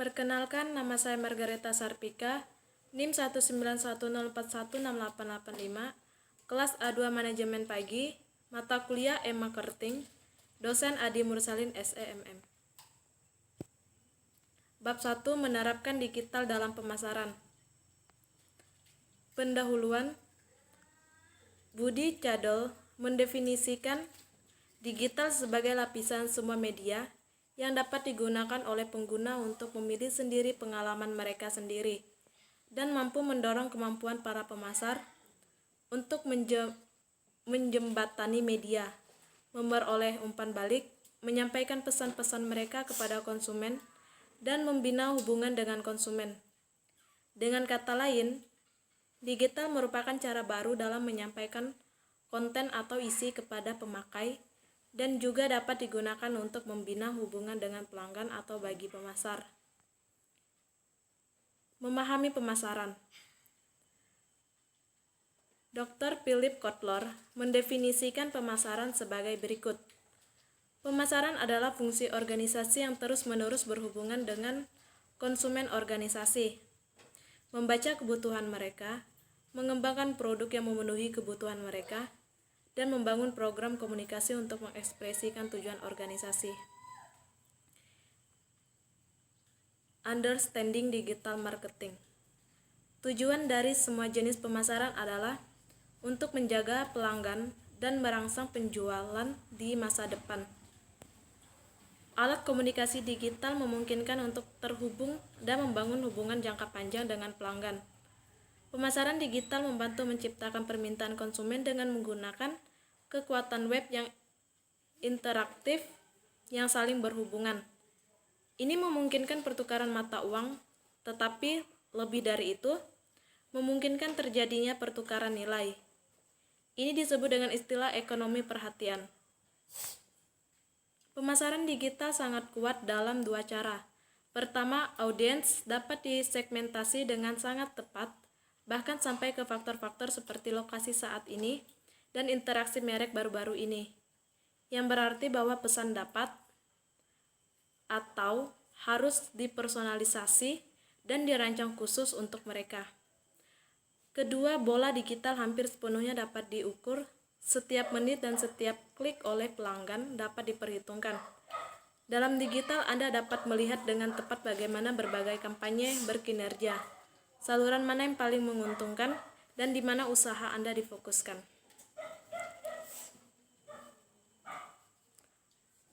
Perkenalkan, nama saya Margareta Sarpika, NIM 19104168885, kelas A2 Manajemen Pagi, mata kuliah E-Marketing, dosen Adi Mursalin SEMM. Bab 1, menerapkan digital dalam pemasaran. Pendahuluan, Budi Cadel mendefinisikan digital sebagai lapisan semua media yang dapat digunakan oleh pengguna untuk memilih sendiri pengalaman mereka sendiri dan mampu mendorong kemampuan para pemasar untuk menjembatani media, memperoleh umpan balik, menyampaikan pesan-pesan mereka kepada konsumen, dan membina hubungan dengan konsumen. Dengan kata lain, digital merupakan cara baru dalam menyampaikan konten atau isi kepada pemakai dan juga dapat digunakan untuk membina hubungan dengan pelanggan atau bagi pemasar. Memahami pemasaran. Dr. Philip Kotler mendefinisikan pemasaran sebagai berikut. Pemasaran adalah fungsi organisasi yang terus-menerus berhubungan dengan konsumen organisasi, membaca kebutuhan mereka, mengembangkan produk yang memenuhi kebutuhan mereka, dan membangun program komunikasi untuk mengekspresikan tujuan organisasi. Understanding digital marketing. Tujuan dari semua jenis pemasaran adalah untuk menjaga pelanggan dan merangsang penjualan di masa depan. Alat komunikasi digital memungkinkan untuk terhubung dan membangun hubungan jangka panjang dengan pelanggan. Pemasaran digital membantu menciptakan permintaan konsumen dengan menggunakan kekuatan web yang interaktif yang saling berhubungan. Ini memungkinkan pertukaran mata uang, tetapi lebih dari itu, memungkinkan terjadinya pertukaran nilai. Ini disebut dengan istilah ekonomi perhatian. Pemasaran digital sangat kuat dalam dua cara. Pertama, audiens dapat disegmentasi dengan sangat tepat, bahkan sampai ke faktor-faktor seperti lokasi saat ini dan interaksi merek baru-baru ini, yang berarti bahwa pesan dapat atau harus dipersonalisasi dan dirancang khusus untuk mereka. Kedua, bola digital hampir sepenuhnya dapat diukur. Setiap menit dan setiap klik oleh pelanggan dapat diperhitungkan. Dalam digital, Anda dapat melihat dengan tepat bagaimana berbagai kampanye berkinerja, saluran mana yang paling menguntungkan, dan di mana usaha Anda difokuskan.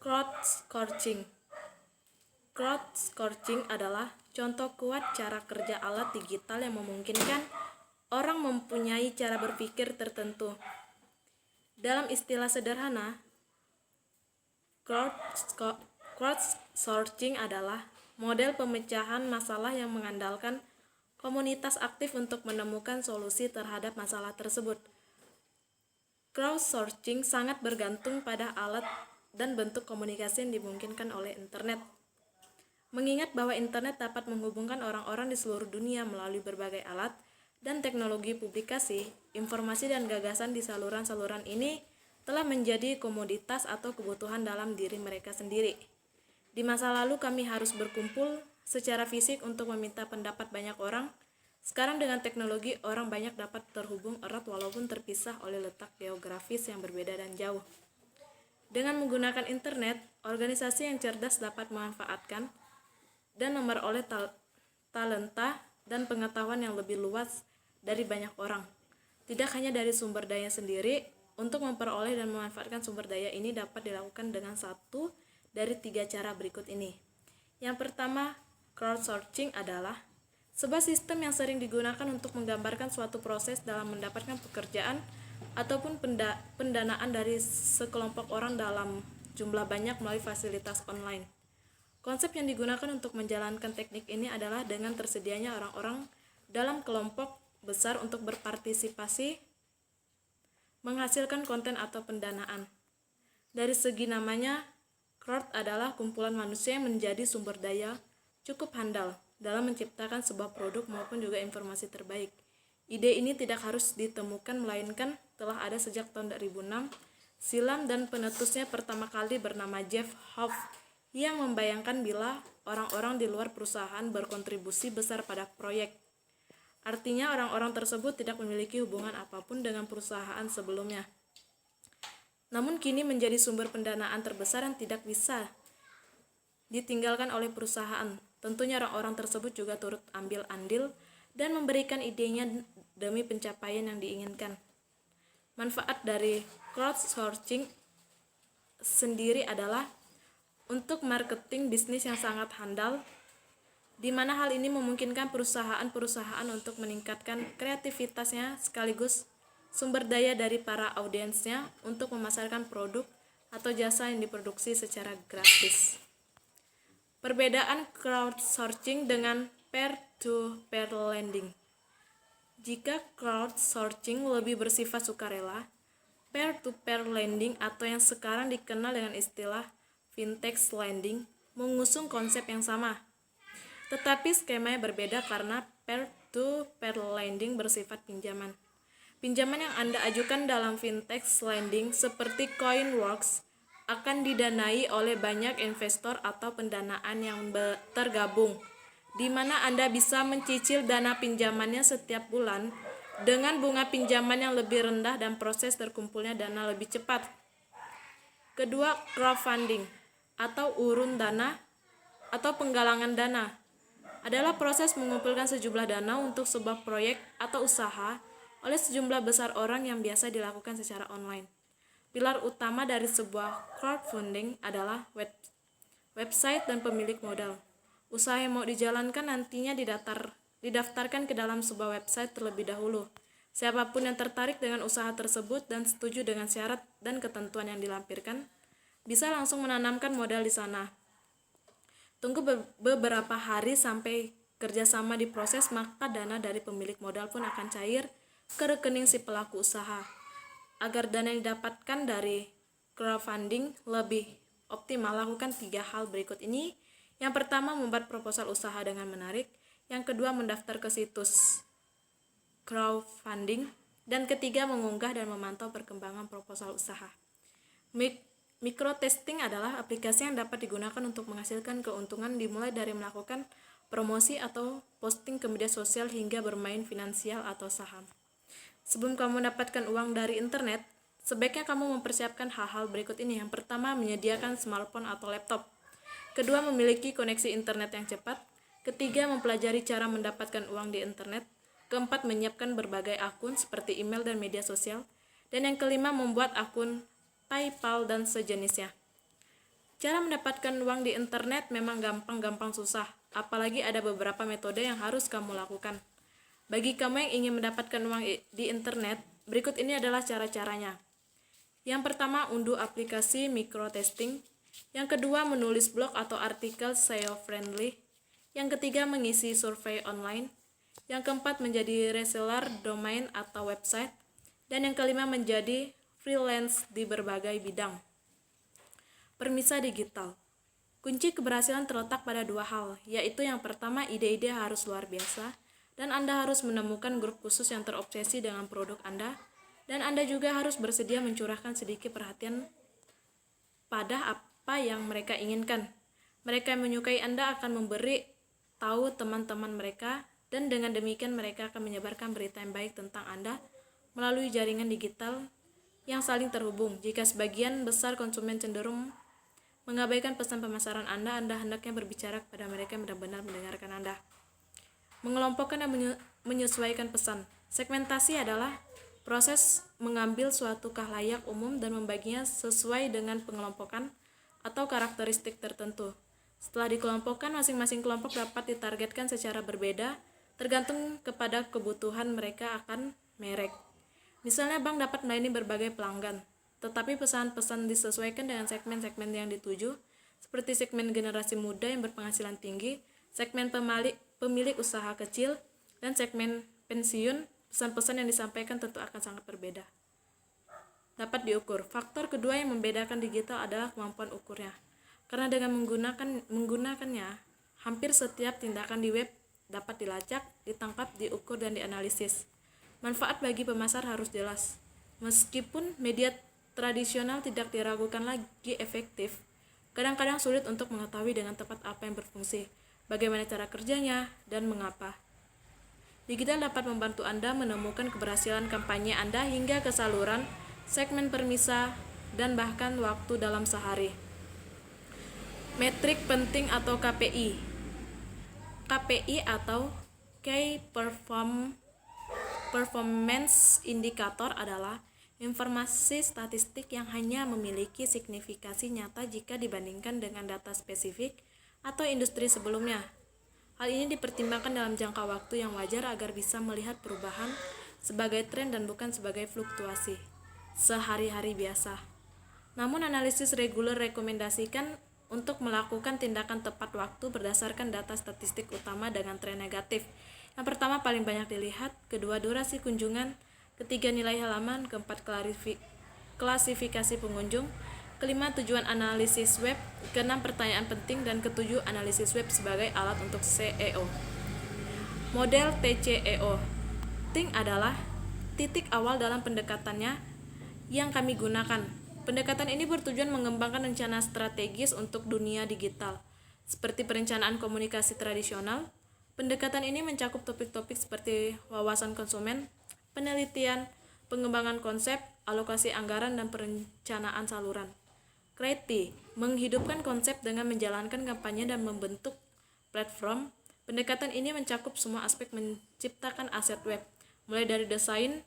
Crowdsourcing. Crowdsourcing adalah contoh kuat cara kerja alat digital yang memungkinkan orang mempunyai cara berpikir tertentu. Dalam istilah sederhana, crowdsourcing adalah model pemecahan masalah yang mengandalkan komunitas aktif untuk menemukan solusi terhadap masalah tersebut. Crowdsourcing sangat bergantung pada alat dan bentuk komunikasi yang dimungkinkan oleh internet. Mengingat bahwa internet dapat menghubungkan orang-orang di seluruh dunia melalui berbagai alat dan teknologi publikasi, informasi dan gagasan di saluran-saluran ini telah menjadi komoditas atau kebutuhan dalam diri mereka sendiri. Di masa lalu kami harus berkumpul secara fisik untuk meminta pendapat banyak orang. Sekarang dengan teknologi, orang banyak dapat terhubung erat walaupun terpisah oleh letak geografis yang berbeda dan jauh. Dengan menggunakan internet, organisasi yang cerdas dapat memanfaatkan dan memperoleh talenta dan pengetahuan yang lebih luas dari banyak orang. Tidak hanya dari sumber daya sendiri, untuk memperoleh dan memanfaatkan sumber daya ini dapat dilakukan dengan satu dari tiga cara berikut ini. Yang pertama, crowdsourcing adalah sebuah sistem yang sering digunakan untuk menggambarkan suatu proses dalam mendapatkan pekerjaan ataupun pendanaan dari sekelompok orang dalam jumlah banyak melalui fasilitas online. Konsep yang digunakan untuk menjalankan teknik ini adalah dengan tersedianya orang-orang dalam kelompok besar untuk berpartisipasi menghasilkan konten atau pendanaan. Dari segi namanya, crowd adalah kumpulan manusia yang menjadi sumber daya cukup handal dalam menciptakan sebuah produk maupun juga informasi terbaik. Ide ini tidak harus ditemukan melainkan telah ada sejak tahun 2006 silam dan penetusnya pertama kali bernama Jeff Hoff yang membayangkan bila orang-orang di luar perusahaan berkontribusi besar pada proyek. Artinya orang-orang tersebut tidak memiliki hubungan apapun dengan perusahaan sebelumnya. Namun kini menjadi sumber pendanaan terbesar yang tidak bisa ditinggalkan oleh perusahaan. Tentunya orang-orang tersebut juga turut ambil andil dan memberikan idenya demi pencapaian yang diinginkan. Manfaat dari crowdsourcing sendiri adalah untuk marketing bisnis yang sangat handal, di mana hal ini memungkinkan perusahaan-perusahaan untuk meningkatkan kreativitasnya sekaligus sumber daya dari para audiensnya untuk memasarkan produk atau jasa yang diproduksi secara gratis. Perbedaan crowdsourcing dengan peer-to-peer lending. Jika crowdsourcing lebih bersifat sukarela, peer-to-peer lending atau yang sekarang dikenal dengan istilah fintech lending mengusung konsep yang sama. Tetapi skemanya berbeda karena peer-to-peer lending bersifat pinjaman. Pinjaman yang Anda ajukan dalam fintech lending seperti Coinworks akan didanai oleh banyak investor atau pendanaan yang tergabung, di mana Anda bisa mencicil dana pinjamannya setiap bulan dengan bunga pinjaman yang lebih rendah dan proses terkumpulnya dana lebih cepat. Kedua, crowdfunding atau urun dana atau penggalangan dana adalah proses mengumpulkan sejumlah dana untuk sebuah proyek atau usaha oleh sejumlah besar orang yang biasa dilakukan secara online. Pilar utama dari sebuah crowdfunding adalah website dan pemilik modal. Usaha yang mau dijalankan nantinya didaftarkan ke dalam sebuah website terlebih dahulu. Siapapun yang tertarik dengan usaha tersebut dan setuju dengan syarat dan ketentuan yang dilampirkan, bisa langsung menanamkan modal di sana. Tunggu beberapa hari sampai kerjasama diproses, maka dana dari pemilik modal pun akan cair ke rekening si pelaku usaha. Agar dana yang didapatkan dari crowdfunding lebih optimal, lakukan 3 hal berikut ini. Yang pertama, membuat proposal usaha dengan menarik. Yang kedua, mendaftar ke situs crowdfunding. Dan ketiga, mengunggah dan memantau perkembangan proposal usaha. Microtesting adalah aplikasi yang dapat digunakan untuk menghasilkan keuntungan dimulai dari melakukan promosi atau posting ke media sosial hingga bermain finansial atau saham. Sebelum kamu mendapatkan uang dari internet, sebaiknya kamu mempersiapkan hal-hal berikut ini. Yang pertama, menyediakan smartphone atau laptop. Kedua, memiliki koneksi internet yang cepat. Ketiga, mempelajari cara mendapatkan uang di internet. Keempat, menyiapkan berbagai akun seperti email dan media sosial. Dan yang kelima, membuat akun PayPal dan sejenisnya. Cara mendapatkan uang di internet memang gampang susah, apalagi ada beberapa metode yang harus kamu lakukan. Bagi kamu yang ingin mendapatkan uang di internet, berikut ini adalah cara-caranya. Yang pertama, unduh aplikasi microtesting. Yang kedua, menulis blog atau artikel SEO friendly. Yang ketiga, mengisi survei online. Yang keempat, menjadi reseller domain atau website. Dan yang kelima, menjadi freelance di berbagai bidang. Permisa digital. Kunci keberhasilan terletak pada 2 hal, yaitu yang pertama, ide-ide harus luar biasa, dan Anda harus menemukan grup khusus yang terobsesi dengan produk Anda, dan Anda juga harus bersedia mencurahkan sedikit perhatian pada apa yang mereka inginkan. Mereka yang menyukai Anda akan memberi tahu teman-teman mereka, dan dengan demikian mereka akan menyebarkan berita yang baik tentang Anda melalui jaringan digital yang saling terhubung. Jika sebagian besar konsumen cenderung mengabaikan pesan pemasaran Anda hendaknya berbicara kepada mereka yang benar-benar mendengarkan Anda. Mengelompokkan dan menyesuaikan pesan. Segmentasi adalah proses mengambil suatu khalayak umum dan membaginya sesuai dengan pengelompokan atau karakteristik tertentu. Setelah dikelompokkan, masing-masing kelompok dapat ditargetkan secara berbeda tergantung kepada kebutuhan mereka akan merek. Misalnya, bank dapat melayani berbagai pelanggan, tetapi pesan-pesan disesuaikan dengan segmen-segmen yang dituju, seperti segmen generasi muda yang berpenghasilan tinggi, segmen pemilik usaha kecil, dan segmen pensiun. Pesan-pesan yang disampaikan tentu akan sangat berbeda. Dapat diukur. Faktor kedua yang membedakan digital adalah kemampuan ukurnya. Karena dengan menggunakannya, hampir setiap tindakan di web dapat dilacak, ditangkap, diukur, dan dianalisis. Manfaat bagi pemasar harus jelas. Meskipun media tradisional tidak diragukan lagi efektif, kadang-kadang sulit untuk mengetahui dengan tepat apa yang berfungsi, bagaimana cara kerjanya, dan mengapa. Digital dapat membantu Anda menemukan keberhasilan kampanye Anda hingga ke saluran, segmen permisah, dan bahkan waktu dalam sehari. Metrik penting atau KPI. KPI atau Key Performance Indicator adalah informasi statistik yang hanya memiliki signifikasi nyata jika dibandingkan dengan data spesifik atau industri sebelumnya. Hal ini dipertimbangkan dalam jangka waktu yang wajar agar bisa melihat perubahan sebagai tren dan bukan sebagai fluktuasi sehari-hari biasa. Namun analisis reguler rekomendasikan untuk melakukan tindakan tepat waktu berdasarkan data statistik utama dengan tren negatif. Yang pertama paling banyak dilihat, kedua durasi kunjungan, ketiga nilai halaman, keempat klasifikasi pengunjung, kelima tujuan analisis web, keenam pertanyaan penting, dan ketujuh analisis web sebagai alat untuk SEO. Model TCEO. Think adalah titik awal dalam pendekatannya yang kami gunakan. Pendekatan ini bertujuan mengembangkan rencana strategis untuk dunia digital. Seperti perencanaan komunikasi tradisional, pendekatan ini mencakup topik-topik seperti wawasan konsumen, penelitian, pengembangan konsep, alokasi anggaran, dan perencanaan saluran. Creative, menghidupkan konsep dengan menjalankan kampanye dan membentuk platform. Pendekatan ini mencakup semua aspek menciptakan aset web, mulai dari desain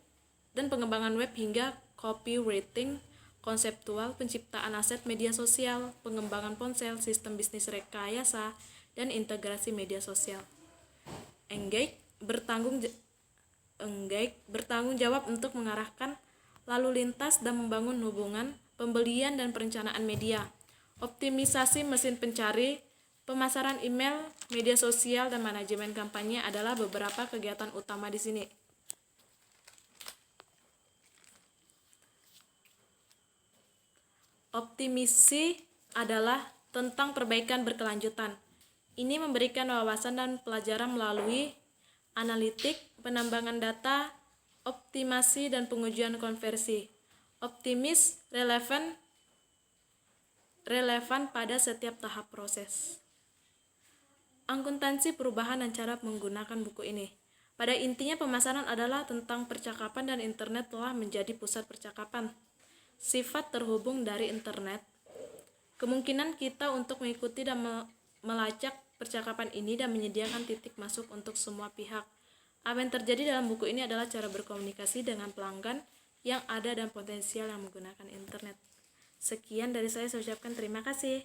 dan pengembangan web hingga copywriting, konseptual, penciptaan aset media sosial, pengembangan ponsel, sistem bisnis rekayasa, dan integrasi media sosial. Engage, bertanggung jawab untuk mengarahkan lalu lintas dan membangun hubungan pembelian dan perencanaan media, optimisasi mesin pencari, pemasaran email, media sosial, dan manajemen kampanye adalah beberapa kegiatan utama di sini. Optimisi adalah tentang perbaikan berkelanjutan. Ini memberikan wawasan dan pelajaran melalui analitik, penambangan data, optimasi, dan pengujian konversi. Optimis relevan pada setiap tahap proses. Akuntansi perubahan dan cara menggunakan buku ini. Pada intinya pemasaran adalah tentang percakapan dan internet telah menjadi pusat percakapan. Sifat terhubung dari internet. Kemungkinan kita untuk mengikuti dan melacak percakapan ini dan menyediakan titik masuk untuk semua pihak. Apa yang terjadi dalam buku ini adalah cara berkomunikasi dengan pelanggan yang ada dan potensial yang menggunakan internet. Sekian dari saya ucapkan terima kasih.